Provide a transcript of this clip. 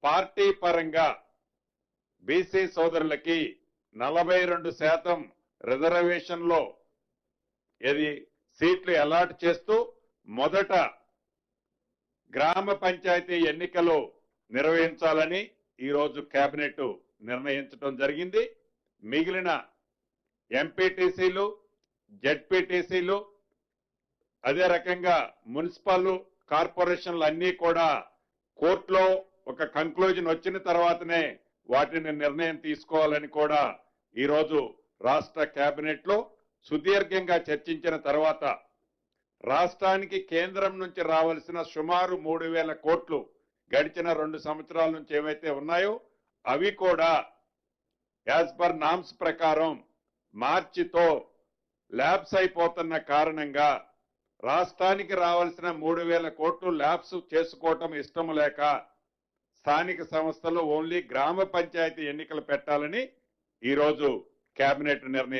Party పరంగా BC సోదరులకి 42% రిజర్వేషన్లో సీట్లు అలాట్ చేస్తూ మొదట గ్రామ పంచాయతీ ఎన్నికలు నిర్వహించాలని ఈరోజు కేబినెట్ నిర్ణయించడం జరిగింది. మిగిలిన ఎంపీటీసీలు, జెడ్పీటీసీలు, అదే రకంగా మున్సిపల్ కార్పొరేషన్లు అన్నీ కూడా కోర్టులో ఒక కంక్లూజన్ వచ్చిన తర్వాతనే వాటిని నిర్ణయం తీసుకోవాలని కూడా ఈరోజు రాష్ట్ర కేబినెట్ లో సుదీర్ఘంగా చర్చించిన తర్వాత రాష్ట్రానికి కేంద్రం నుంచి రావాల్సిన సుమారు 3,000 కోట్లు గడిచిన 2 సంవత్సరాల నుంచి ఏవైతే ఉన్నాయో అవి కూడా యాజ్ పర్ నామ్స్ ప్రకారం మార్చితో ల్యాబ్స్ అయిపోతున్న కారణంగా రాష్ట్రానికి రావాల్సిన 3,000 కోట్లు ల్యాబ్స్ చేసుకోవటం ఇష్టం లేక స్థానిక సంస్థలు ఓన్లీ గ్రామ పంచాయతీ ఎన్నికలు పెట్టాలని ఈరోజు కేబినెట్ నిర్ణయం